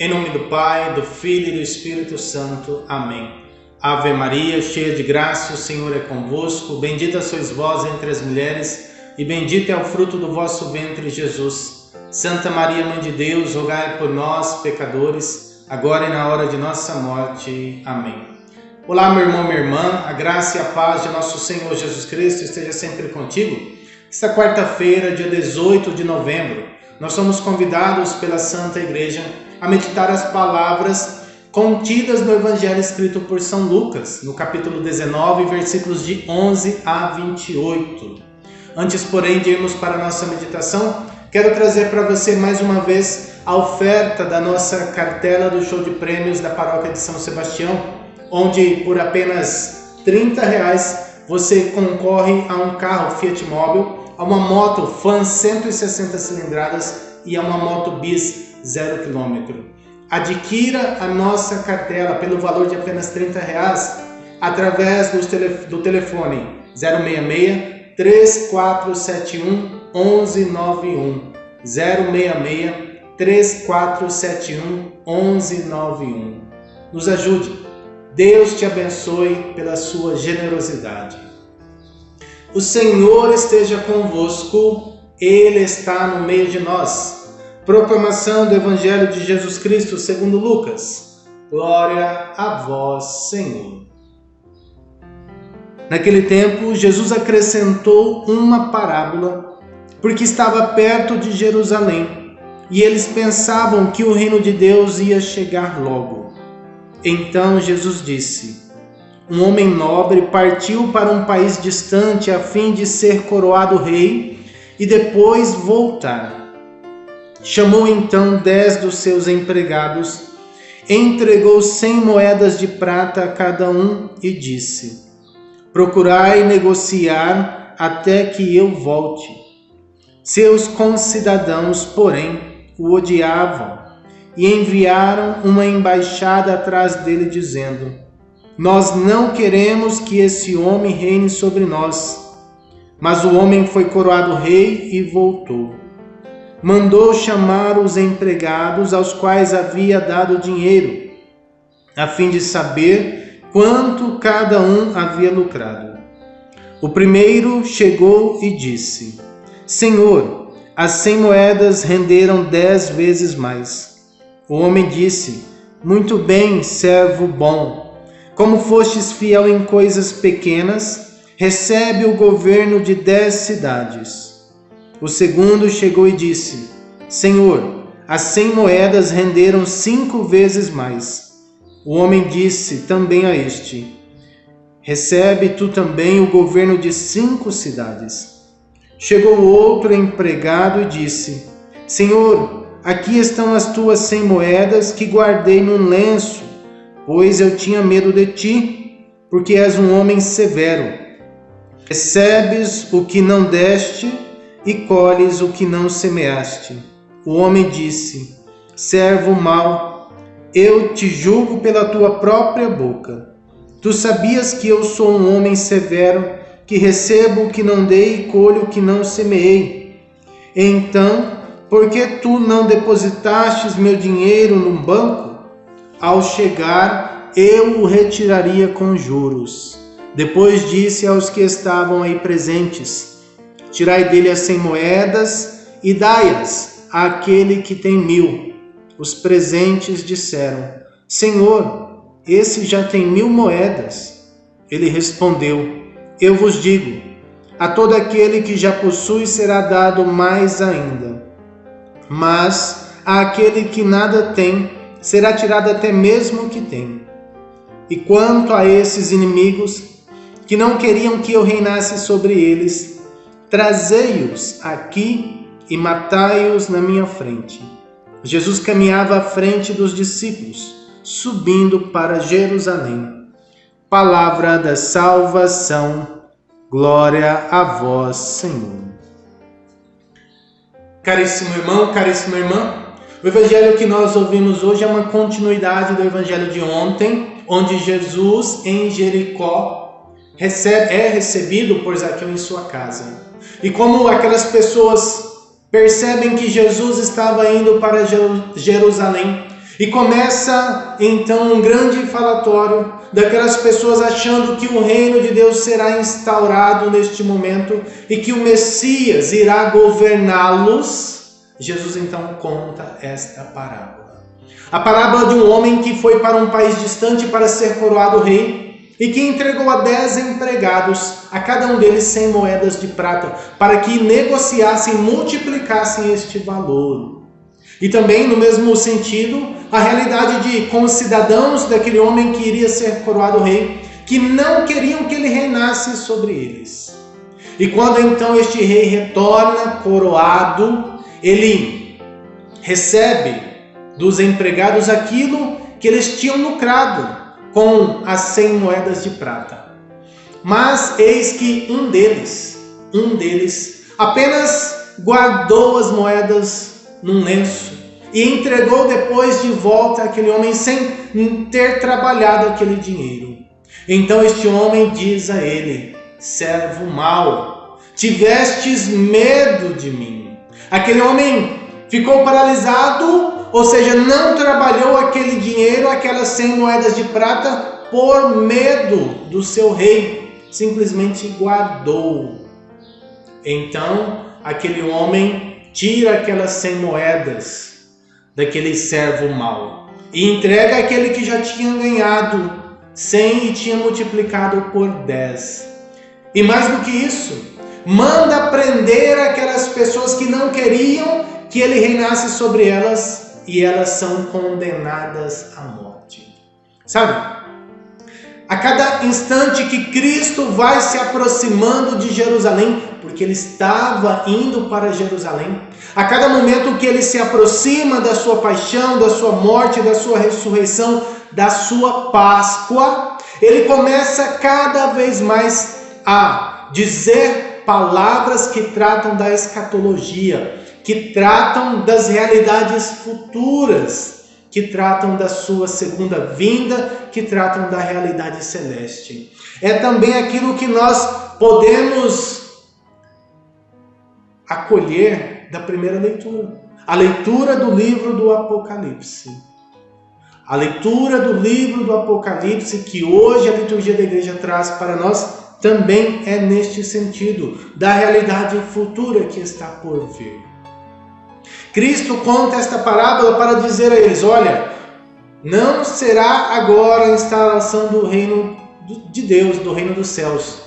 Em nome do Pai, do Filho e do Espírito Santo. Amém. Ave Maria, cheia de graça, o Senhor é convosco. Bendita sois vós entre as mulheres, e bendito é o fruto do vosso ventre, Jesus. Santa Maria, Mãe de Deus, rogai por nós, pecadores, agora e na hora de nossa morte. Amém. Olá, meu irmão, minha irmã, a graça e a paz de nosso Senhor Jesus Cristo esteja sempre contigo. Esta quarta-feira, dia 18 de novembro, nós somos convidados pela Santa Igreja a meditar as palavras contidas no Evangelho escrito por São Lucas, no capítulo 19, versículos de 11 a 28. Antes, porém, de irmos para a nossa meditação, quero trazer para você mais uma vez a oferta da nossa cartela do show de prêmios da Paróquia de São Sebastião, onde por apenas R$30 você concorre a um carro Fiat Mobi, a uma moto Fan 160 cilindradas e a uma moto Bis 0 km. Adquira a nossa cartela pelo valor de apenas R$30 através do telefone 066 3471 1191 066 3471 1191. Nos ajude. Deus te abençoe pela sua generosidade. O Senhor esteja convosco, Ele está no meio de nós. Proclamação do Evangelho de Jesus Cristo segundo Lucas. Glória a vós, Senhor. Naquele tempo, Jesus acrescentou uma parábola, porque estava perto de Jerusalém, e eles pensavam que o reino de Deus ia chegar logo. Então Jesus disse: um homem nobre partiu para um país distante a fim de ser coroado rei e depois voltar. Chamou então 10 dos seus empregados, entregou 100 moedas de prata a cada um e disse: procurai negociar até que eu volte. Seus concidadãos, porém, o odiavam e enviaram uma embaixada atrás dele dizendo: nós não queremos que esse homem reine sobre nós. Mas o homem foi coroado rei e voltou. Mandou chamar os empregados aos quais havia dado dinheiro, a fim de saber quanto cada um havia lucrado. O primeiro chegou e disse: Senhor, as 100 moedas renderam 10 vezes mais. O homem disse: muito bem, servo bom. Como fostes fiel em coisas pequenas, recebe o governo de 10 cidades. O segundo chegou e disse: Senhor, as 100 moedas renderam 5 vezes mais. O homem disse também a este: recebe tu também o governo de 5 cidades. Chegou outro empregado e disse: Senhor, aqui estão as tuas 100 moedas que guardei num lenço, pois eu tinha medo de ti, porque és um homem severo. Recebes o que não deste e colhes o que não semeaste. O homem disse: servo mau, eu te julgo pela tua própria boca. Tu sabias que eu sou um homem severo, que recebo o que não dei e colho o que não semeei. Então, por que tu não depositastes meu dinheiro num banco? Ao chegar, eu o retiraria com juros. Depois disse aos que estavam aí presentes: tirai dele as 100 moedas e dai-as àquele que tem 1000. Os presentes disseram: Senhor, esse já tem 1000 moedas. Ele respondeu: eu vos digo, a todo aquele que já possui será dado mais ainda. Mas àquele que nada tem, será tirado até mesmo o que tem. E quanto a esses inimigos, que não queriam que eu reinasse sobre eles, trazei-os aqui e matai-os na minha frente. Jesus caminhava à frente dos discípulos, subindo para Jerusalém. Palavra da salvação, glória a vós, Senhor. Caríssimo irmão, caríssima irmã, o evangelho que nós ouvimos hoje é uma continuidade do evangelho de ontem, onde Jesus em Jericó é recebido por Zaqueu em sua casa. E como aquelas pessoas percebem que Jesus estava indo para Jerusalém, E começa então um grande falatório daquelas pessoas achando que o reino de Deus será instaurado neste momento e que o Messias irá governá-los. Jesus então conta esta parábola. A parábola de um homem que foi para um país distante para ser coroado rei e que entregou a 10 empregados, a cada um deles 100 moedas de prata, para que negociassem e multiplicassem este valor. E também, no mesmo sentido, a realidade de concidadãos daquele homem que iria ser coroado rei, que não queriam que ele reinasse sobre eles. E quando então este rei retorna coroado, ele recebe dos empregados aquilo que eles tinham lucrado com as 100 moedas de prata. Mas eis que um deles apenas guardou as moedas num lenço e entregou depois de volta aquele homem sem ter trabalhado aquele dinheiro. Então este homem diz a ele: servo mau, tivestes medo de mim. Aquele homem ficou paralisado, ou seja, não trabalhou aquele dinheiro, aquelas 100 moedas de prata, por medo do seu rei, simplesmente guardou. Então aquele homem tira aquelas 100 moedas daquele servo mau e entrega aquele que já tinha ganhado 100 e tinha multiplicado por 10. E mais do que isso, manda prender aquelas pessoas que não queriam que ele reinasse sobre elas, e elas são condenadas à morte. Sabe? A cada instante que Cristo vai se aproximando de Jerusalém, porque ele estava indo para Jerusalém, a cada momento que ele se aproxima da sua paixão, da sua morte, da sua ressurreição, da sua Páscoa, ele começa cada vez mais a dizer palavras que tratam da escatologia, que tratam das realidades futuras, que tratam da sua segunda vinda, que tratam da realidade celeste. É também aquilo que nós podemos acolher da primeira leitura. A leitura do livro do Apocalipse. A leitura do livro do Apocalipse que hoje a liturgia da igreja traz para nós também é neste sentido, da realidade futura que está por vir. Cristo conta esta parábola para dizer a eles: olha, não será agora a instalação do reino de Deus, do reino dos céus.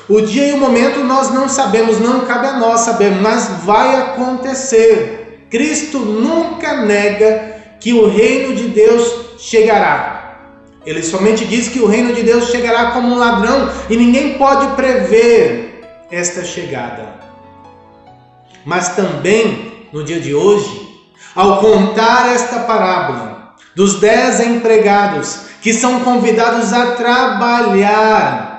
O dia e o momento nós não sabemos, não cabe a nós saber, mas vai acontecer. Cristo nunca nega que o reino de Deus chegará. Ele somente diz que o reino de Deus chegará como um ladrão e ninguém pode prever esta chegada. Mas também, no dia de hoje, ao contar esta parábola dos 10 empregados que são convidados a trabalhar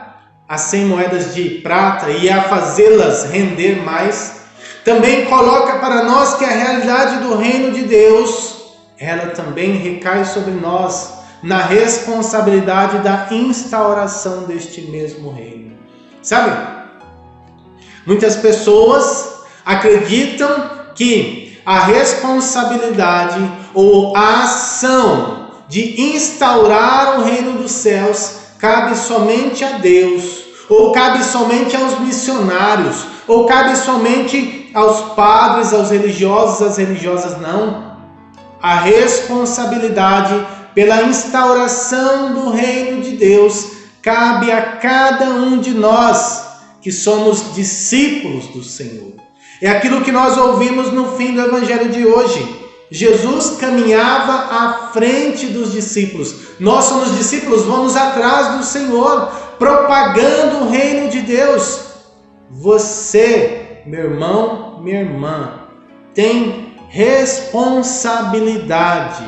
as 100 moedas de prata e a fazê-las render mais, também coloca para nós que a realidade do reino de Deus, ela também recai sobre nós na responsabilidade da instauração deste mesmo reino. Sabe? Muitas pessoas acreditam que a responsabilidade ou a ação de instaurar o reino dos céus cabe somente a Deus, ou cabe somente aos missionários, ou cabe somente aos padres, aos religiosos, às religiosas. Não. A responsabilidade pela instauração do reino de Deus cabe a cada um de nós que somos discípulos do Senhor. É aquilo que nós ouvimos no fim do evangelho de hoje. Jesus caminhava à frente dos discípulos. Nós somos discípulos, vamos atrás do Senhor, propagando o reino de Deus. Você, meu irmão, minha irmã, tem responsabilidade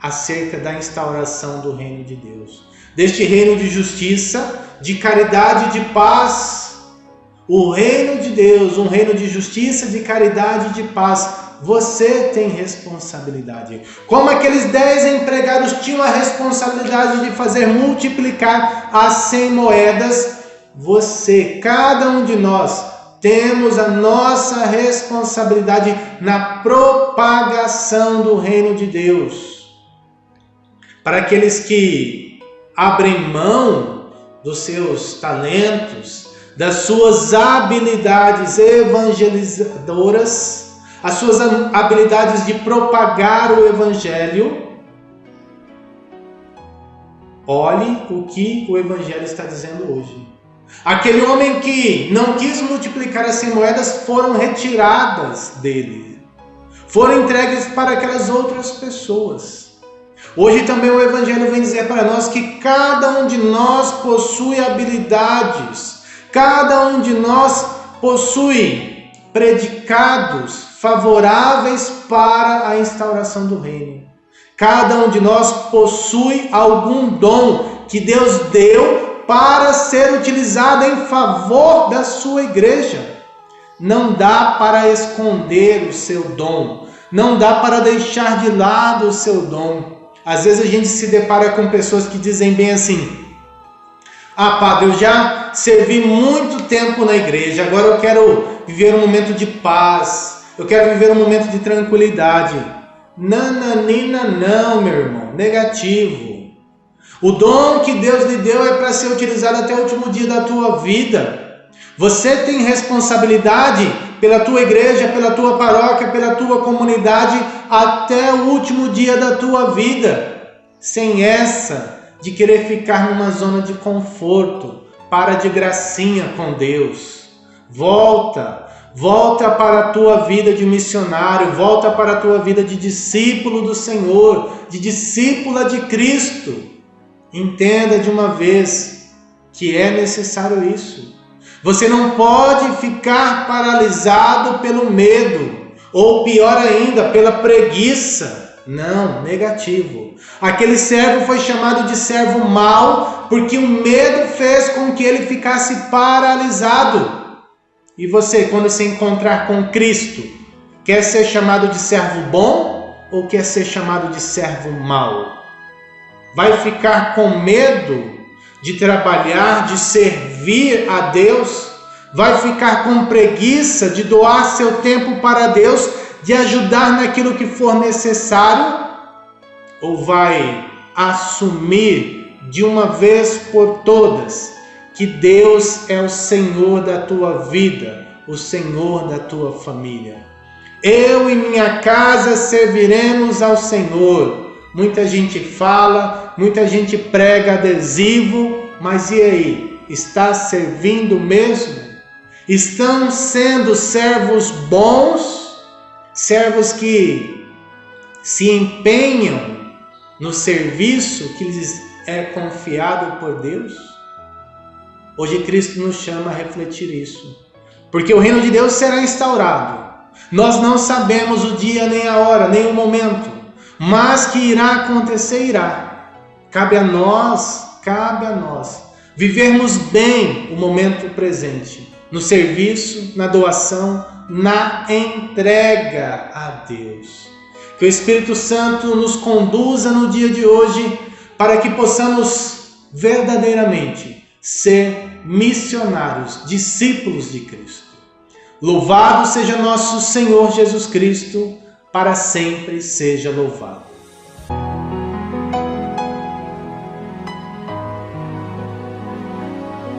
acerca da instauração do reino de Deus. Deste reino de justiça, de caridade, de paz. O reino de Deus, um reino de justiça, de caridade e de paz. Você tem responsabilidade. Como aqueles 10 empregados tinham a responsabilidade de fazer multiplicar as 100 moedas, você, cada um de nós, temos a nossa responsabilidade na propagação do reino de Deus. para aqueles que abrem mão dos seus talentos, das suas habilidades evangelizadoras, as suas habilidades de propagar o Evangelho. Olhe o que o Evangelho está dizendo hoje. Aquele homem que não quis multiplicar as 100 moedas foram retiradas dele, foram entregues para aquelas outras pessoas. Hoje também o Evangelho vem dizer para nós que cada um de nós possui habilidades, cada um de nós possui predicados favoráveis para a instauração do reino. Cada um de nós possui algum dom que Deus deu para ser utilizado em favor da sua igreja. Não dá para esconder o seu dom, não dá para deixar de lado o seu dom. Às vezes a gente se depara com pessoas que dizem bem assim: ah, padre, eu já servi muito tempo na igreja, agora eu quero viver um momento de paz, eu quero viver um momento de tranquilidade. Nananina não, meu irmão, negativo. O dom que Deus lhe deu é para ser utilizado até o último dia da tua vida. Você tem responsabilidade pela tua igreja, pela tua paróquia, pela tua comunidade até o último dia da tua vida. Sem essa de querer ficar numa zona de conforto, para de gracinha com Deus. Volta para a tua vida de missionário, volta para a tua vida de discípulo do Senhor, de discípula de Cristo. Entenda de uma vez que é necessário isso. Você não pode ficar paralisado pelo medo, ou pior ainda, pela preguiça. Não, negativo. Aquele servo foi chamado de servo mau, porque o medo fez com que ele ficasse paralisado. E você, quando se encontrar com Cristo, quer ser chamado de servo bom ou quer ser chamado de servo mau? Vai ficar com medo de trabalhar, de servir a Deus? Vai ficar com preguiça de doar seu tempo para Deus, de ajudar naquilo que for necessário? Ou vai assumir de uma vez por todas que Deus é o Senhor da tua vida, o Senhor da tua família? Eu e minha casa serviremos ao Senhor. Muita gente fala, muita gente prega adesivo, mas e aí? Está servindo mesmo? Estão sendo servos bons? Servos que se empenham no serviço que lhes é confiado por Deus? Hoje Cristo nos chama a refletir isso, porque o reino de Deus será instaurado. Nós não sabemos o dia, nem a hora, nem o momento, mas que irá acontecer, irá. Cabe a nós vivermos bem o momento presente, no serviço, na doação, na entrega a Deus. Que o Espírito Santo nos conduza no dia de hoje para que possamos verdadeiramente ser missionários, discípulos de Cristo. Louvado seja nosso Senhor Jesus Cristo, para sempre seja louvado.